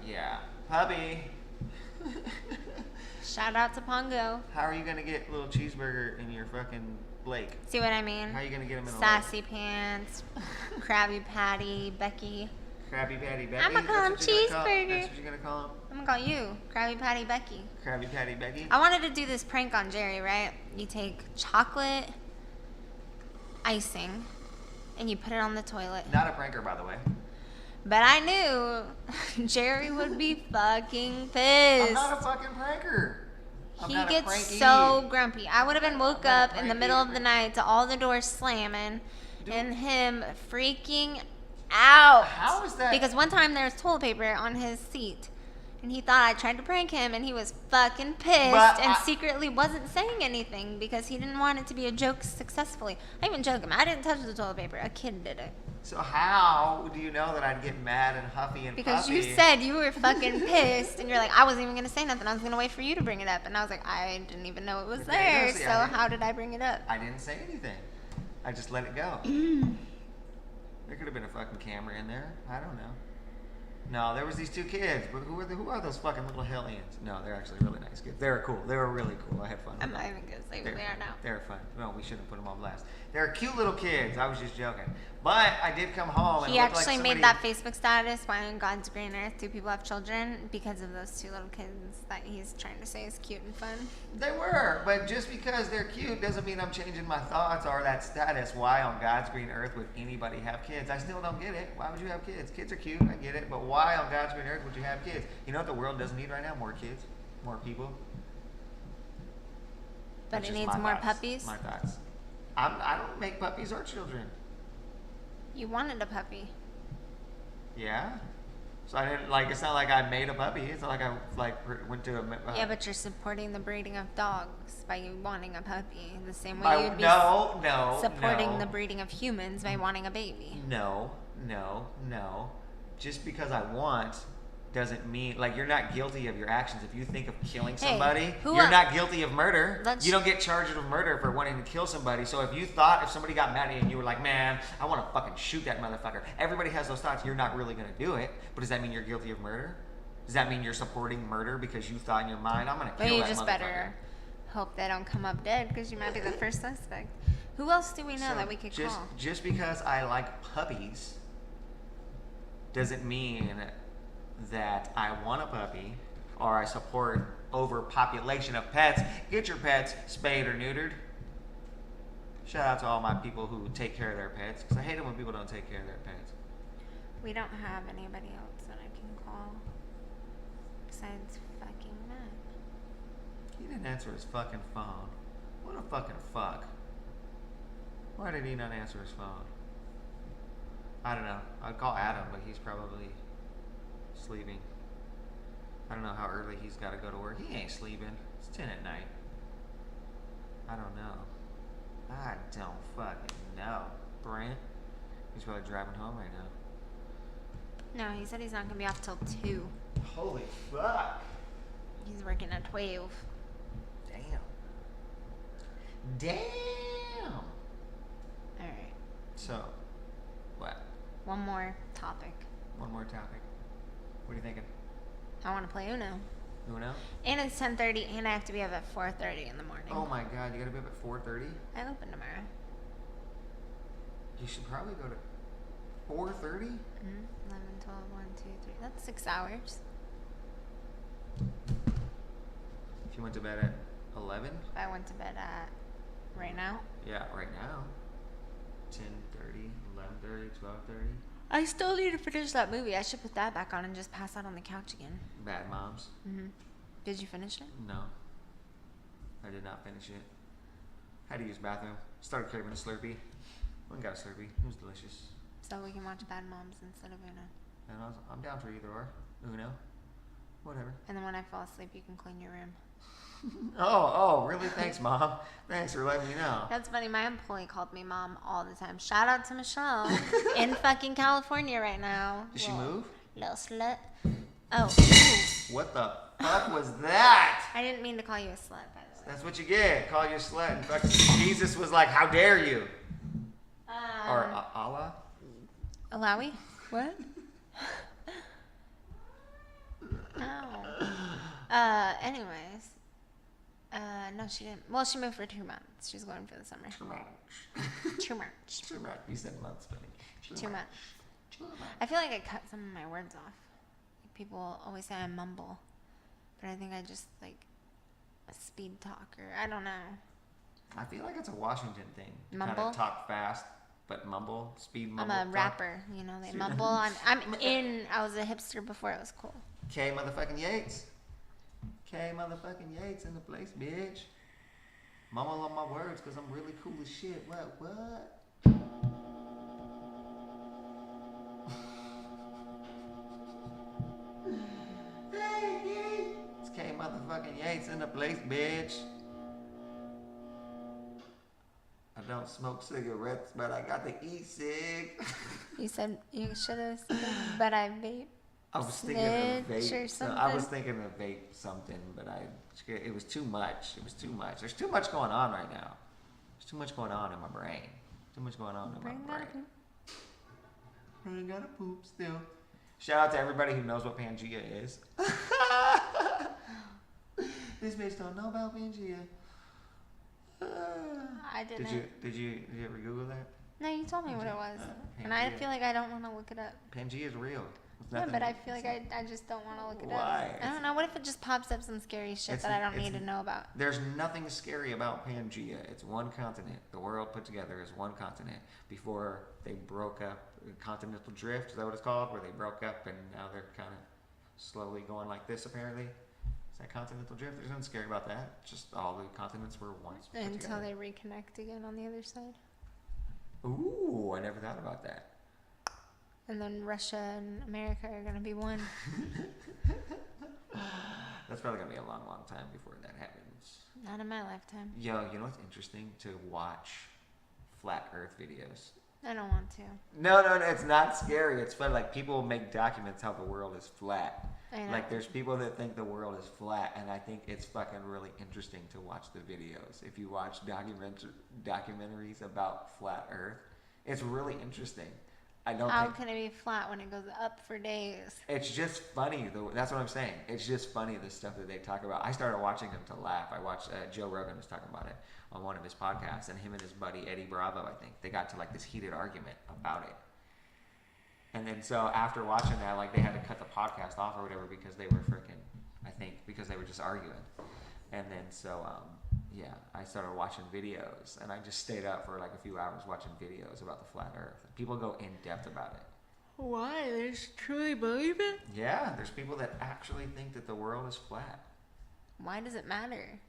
yeah, puppy. Shout out to Pongo. How are you gonna get little cheeseburger in your fucking lake? See what I mean? How are you gonna get him in a Sassy Pants, Krabby Patty, Becky. lake? Krabby Patty Becky. I'ma call him That's what you're gonna cheeseburger. That's what you're gonna call him. I'm gonna call you Krabby Patty Becky. Krabby Patty Becky. I wanted to do this prank on Jerry, right? You take chocolate icing and you put it on the toilet. Not a pranker, by the way. But I knew Jerry would be fucking pissed. I'm not a fucking pranker. I'm He not a gets pranky. so grumpy. I would have been woke not a up in the pranky. middle of the night to all the doors slamming and him freaking out. How is that? Because one time there was toilet paper on his seat. And he thought I tried to prank him, and he was fucking pissed But and I- secretly wasn't saying anything because he didn't want it to be a joke successfully. I even joke him. I didn't touch the toilet paper. A kid did it. So how do you know that I'd get mad and huffy and Because puffy? you said you were fucking pissed, and you're like, I wasn't even gonna say nothing. I was gonna wait for you to bring it up, and I was like, I didn't even know it was Okay, no, there. see, So I didn't- how did I bring it up? I didn't say anything. I just let it go. There could have been a fucking camera in there. I don't know. No, there was these 2 kids, but who are those fucking little hellions? No, they're actually really nice kids. They were cool. They were really cool. I had fun. I'm with not them. even gonna say They're who they are now. They're fun. No, we shouldn't put them on blast. They're cute little kids. I was just joking. But I did come home and He it looked actually like made somebody... that Facebook status, why on God's green earth do people have children? Because of those 2 little kids that he's trying to say is cute and fun. They were, but just because they're cute doesn't mean I'm changing my thoughts or that status. Why on God's green earth would anybody have kids? I still don't get it. Why would you have kids? Kids are cute, I get it, but why on God's green earth would you have kids? You know what the world doesn't need right now? More kids, more people. But That's it just needs my more thoughts. puppies. My thoughts. I don't make puppies or children. You wanted a puppy. Yeah. So I didn't like. It's not like I made a puppy. It's not like I went to a. Yeah, but you're supporting the breeding of dogs by you wanting a puppy. The same way I, you'd be no, supporting no. the breeding of humans by wanting a baby. No. Just because I want doesn't mean like you're not guilty of your actions. If you think of killing somebody, who you're el- not guilty of murder. Let's- You don't get charged with murder for wanting to kill somebody. So if you thought if somebody got mad at you and you were like, man, I want to fucking shoot that motherfucker. Everybody has those thoughts. You're not really gonna do it. But does that mean you're guilty of murder? Does that mean you're supporting murder because you thought in your mind, I'm gonna kill But you that just motherfucker? better hope they don't come up dead because you might be the first suspect. Who else do we know So that we could call? just because I like puppies doesn't mean that I want a puppy or I support overpopulation of pets. Get your pets spayed or neutered. Shout out to all my people who take care of their pets because I hate it when people don't take care of their pets. We don't have anybody else that I can call besides fucking Matt. He didn't answer his fucking phone. What a fucking fuck. Why did he not answer his phone? I don't know. I'd call Adam, but he's probably sleeping. I don't know how early he's got to go to work. He ain't sleeping. It's 10 at night. I don't know. I don't fucking know. Brent? He's probably driving home right now. No, he said he's not gonna be off till 2. Holy fuck. He's working at 12. Damn. Alright. So, what? One more topic. One more topic. What are you thinking? I want to play Uno. Uno? And it's 10:30, and I have to be up at 4:30 in the morning. Oh my god, you gotta be up at 4:30? I open tomorrow. You should probably go to 4:30? 11, 12, 1, 2, 3. That's 6 hours. If you went to bed at 11? If I went to bed at right now. Yeah, right now. 10:30, 11:30, 12:30. I still need to finish that movie. I should put that back on and just pass out on the couch again. Bad Moms? Did you finish it? No. I did not finish it. Had to use bathroom. Started craving a Slurpee. Went and got a Slurpee. It was delicious. So we can watch Bad Moms instead of Uno. And I'm down for either or. Uno. Whatever. And then when I fall asleep, you can clean your room. Oh, really? Thanks, Mom. Thanks for letting me know. That's funny. My employee called me Mom all the time. Shout out to Michelle in fucking California right now. Did she move? Little slut. Oh. Ooh. What the fuck was that? I didn't mean to call you a slut, by the way. That's what you get. Call you a slut. And fucking Jesus was like, how dare you? Or Allah? Alawi? What? Oh. Anyways. No, she didn't. Well, she moved for 2 months. She's going for the summer. Too much. Too much. Too much. You said months, buddy. Too much. I feel like I cut some of my words off. Like, people always say I mumble, but I think I just like a speed talker. I don't know. I feel like it's a Washington thing. Mumble? Kind of talk fast, but mumble, speed mumble. I'm a talk. rapper. You know, they mumble. I'm in. I was a hipster before it was cool. K motherfucking Yates. K motherfucking Yates in the place, bitch. Mumble on my words because I'm really cool as shit. What? It's K motherfucking Yates in the place, bitch. I don't smoke cigarettes, but I got the Ecig. You said you should have said, but I vape. I was thinking of Snitch or vape. something. I was thinking of vape something, but it was too much. It was too much. There's too much going on right now. There's too much going on in my brain. Too much going on in my brain. Brain gotta poop still. Shout out to everybody who knows what Pangea is. This bitch don't know about Pangea. I didn't. Did you ever Google that? No, you told me what it was, and I feel like I don't want to look it up. Pangea is real. Yeah, but I feel like I just don't want to look it Why? up. I don't know. What if it just pops up some scary shit that I don't need to know about? There's nothing scary about Pangea. It's one continent. The world put together is one continent. Before they broke up, continental drift, is that what it's called? Where they broke up and now they're kind of slowly going like this, apparently. Is that continental drift? There's nothing scary about that. Just all the continents were once put Until together. they reconnect again on the other side. Ooh, I never thought about that. And then Russia and America are going to be one. That's probably going to be a long, long time before that happens. Not in my lifetime. Yo, you know what's interesting? To watch flat earth videos. I don't want to. No, it's not scary. It's fun. Like, people make documents how the world is flat. I know. Like, there's people that think the world is flat, and I think it's fucking really interesting to watch the videos. If you watch documentaries about flat earth, it's really interesting. How can it be flat when it goes up for days? It's just funny. That's what I'm saying. It's just funny, the stuff that they talk about. I started watching them to laugh. I watched Joe Rogan was talking about it on one of his podcasts, and him and his buddy Eddie Bravo, I think, they got to like this heated argument about it. And then so after watching that, like, they had to cut the podcast off or whatever because they were because they were just arguing. And then so yeah, I started watching videos, and I just stayed up for like a few hours watching videos about the flat earth. People go in depth about it. Why? They just truly believe it? Yeah, there's people that actually think that the world is flat. Why does it matter?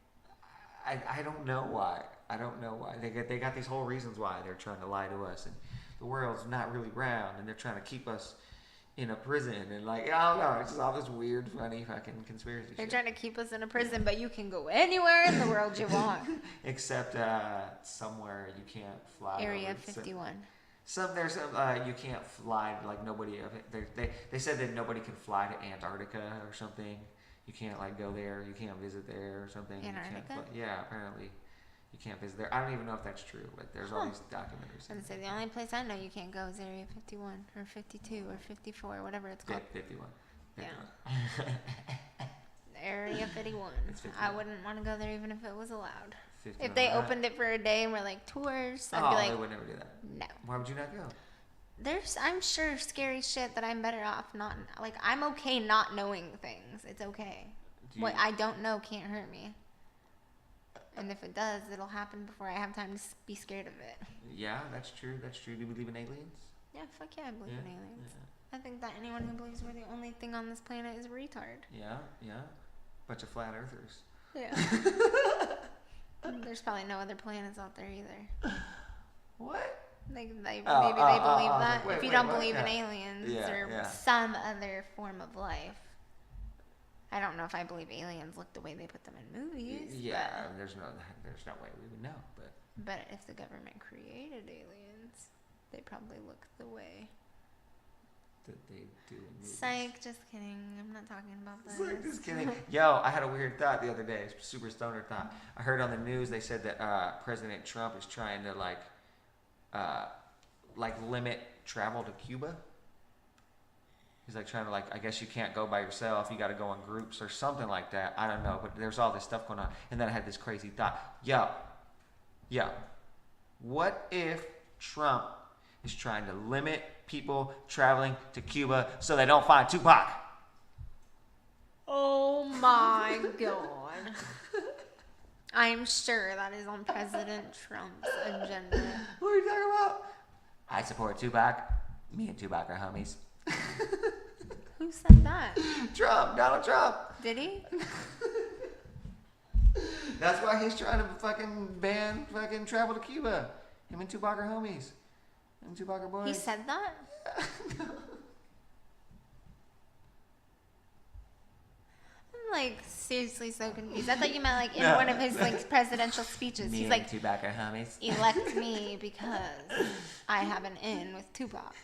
I don't know why. I don't know why. They got these whole reasons why they're trying to lie to us, and the world's not really round and they're trying to keep us in a prison and like I don't know, it's just all this weird, funny fucking conspiracy They're shit. trying to keep us in a prison, but you can go anywhere in the world you want. Except somewhere you can't fly. Area over. 51. There's you can't fly, like nobody they said that nobody can fly to Antarctica or something. You can't like go there. You can't visit there or something. Antarctica? You can't yeah, apparently you can't visit there. I don't even know if that's true, but there's all these documentaries. I would say the only place I know you can't go is Area 51 or 52 or 54, whatever it's called. 51. Yeah. Area 51. It's 51. I wouldn't want to go there even if it was allowed. 51. If they opened it for a day and were like tours, I'd be Oh, like, they would never do that. no. Why would you not go? There's, I'm sure, scary shit that I'm better off not. Like, I'm okay not knowing things. It's okay. What I don't know can't hurt me. And if it does, it'll happen before I have time to be scared of it. Yeah, that's true. That's true. Do you believe in aliens? Yeah, fuck yeah, I believe in aliens. Yeah. I think that anyone who believes we're the only thing on this planet is a retard. Yeah, yeah. Bunch of flat earthers. Yeah. There's probably no other planets out there either. What? Maybe they believe Oh, that. wait, if you wait, don't what? believe in Yeah. aliens Yeah, or yeah. some other form of life. I don't know if I believe aliens look the way they put them in movies. Yeah, there's no way we would know, But if the government created aliens, they probably look the way. that they do in movies. Psych, just kidding. I'm not talking about that. It's like, just kidding. Yo, I had a weird thought the other day. It's a super stoner thought. I heard on the news they said that President Trump is trying to like limit travel to Cuba. He's like trying to I guess you can't go by yourself. You got to go in groups or something like that. I don't know, but there's all this stuff going on. And then I had this crazy thought. Yo, what if Trump is trying to limit people traveling to Cuba so they don't find Tupac? Oh my god. I'm sure that is on President Trump's agenda. What are you talking about? I support Tupac. Me and Tupac are homies. Who said that? Trump, Donald Trump. Did he? That's why he's trying to fucking ban fucking travel to Cuba. Him and Tupac are homies. Him and Tupac are boys. He said that? I'm seriously so confused. I thought you meant in one of his presidential speeches. Me He's and Tupac are homies. elect me because I have an in with Tupac.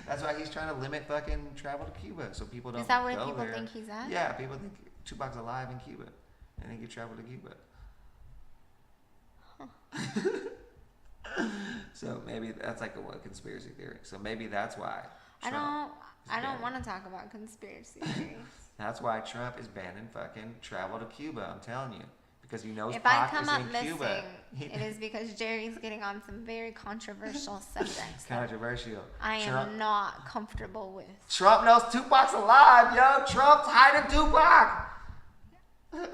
That's why he's trying to limit fucking travel to Cuba so people don't Is that where go people there. think he's at? Yeah, people think Tupac's alive in Cuba. And think he traveled to Cuba. So maybe that's a conspiracy theory. So maybe that's why I Trump don't banning- want to talk about conspiracy theories. That's why Trump is banning fucking travel to Cuba. I'm telling you, because he knows If I Pac come is up in missing, Cuba. it is because Jerry's getting on some very controversial subjects that Controversial. I Trump, am not comfortable with. Trump knows Tupac's alive, yo. Trump's hiding Tupac.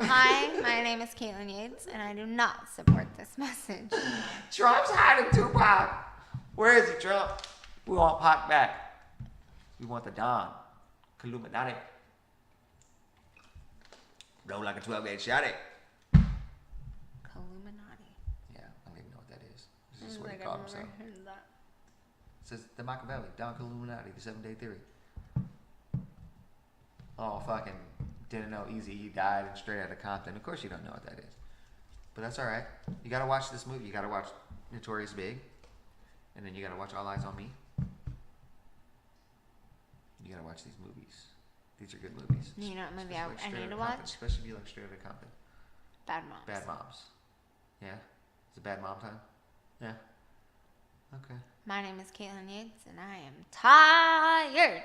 Hi, my name is Kaitlin Yates, and I do not support this message. Trump's hiding Tupac. Where is he, Trump? We want Pac back. We want the Don. Illuminati. Roll like a 12-gauge shotty. Illuminati. Yeah, I don't even know what that is. This is Seems what he like called I've himself. never heard that. It says the Machiavelli, Don Illuminati, the 7-day theory. Oh, fucking didn't know Easy. He died and straight out of Compton. Of course you don't know what that is. But that's alright. You gotta watch this movie. You gotta watch Notorious Big. And then you gotta watch All Eyes on Me. You gotta watch these movies. These are good movies. You know what movie Especially I Straight need Outta to Compton. watch? Especially if you like Straight Outta Compton. Bad Moms. Bad Moms. Yeah? Is it Bad Mom time? Yeah. Okay. My name is Kaitlin Yates, and I am tired.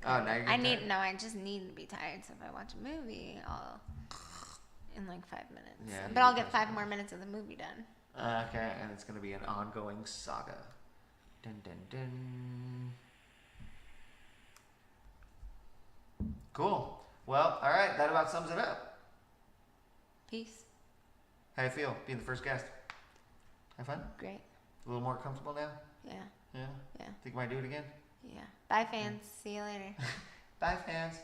Oh, now you're I just need to be tired. So if I watch a movie, I'll in 5 minutes. Yeah, But you I'll get can. 5 more minutes of the movie done. Okay, and it's gonna be an ongoing saga. Dun dun dun. Cool. Well, all right. That about sums it up. Peace. How you feel being the first guest? Have fun? Great. A little more comfortable now? Yeah. Yeah. Yeah. Think you might do it again? Yeah. Bye, fans. See you later. Bye, fans.